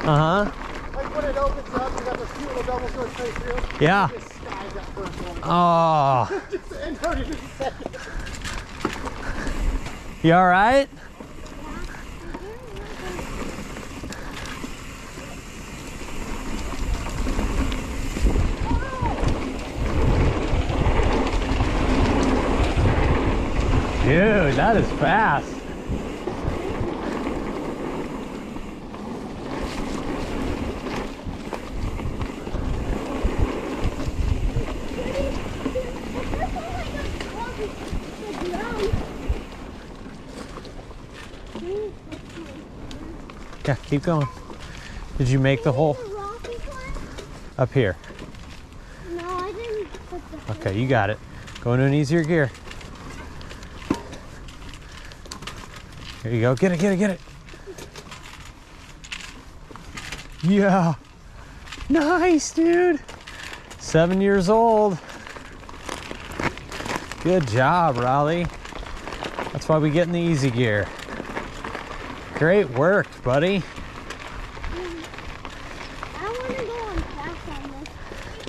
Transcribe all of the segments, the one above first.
Uh-huh. Like when it opens up, you got those cute little doubles going straight through. Yeah. Just skies that first one. Oh. Just and don't even say it. You all right? Dude, that is fast. Yeah, keep going. Did you make the hole? Up here. No, I didn't put the... Okay, you got it. Go into an easier gear. Here you go. Get it, get it, get it. Yeah. Nice, dude. 7 years old. Good job, Raleigh. That's why we get in the easy gear. Great work, buddy. I want to go on fast on this.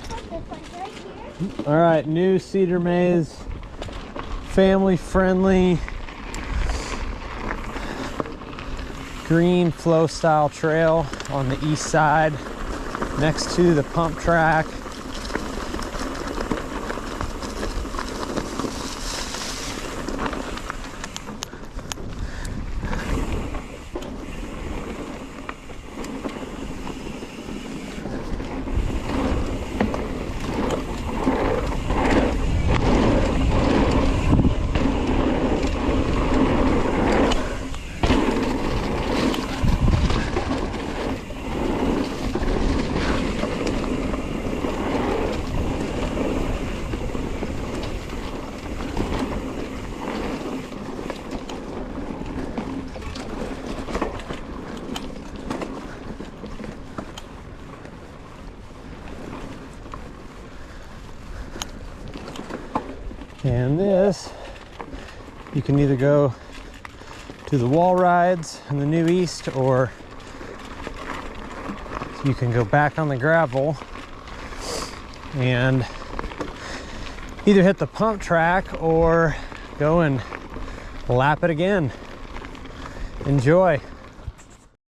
Put this like right here. All right, new Cedar Maze, family-friendly, green flow style trail on the east side next to the pump track. And this, you can either go to the wall rides in the new east, or you can go back on the gravel and either hit the pump track or go and lap it again. Enjoy.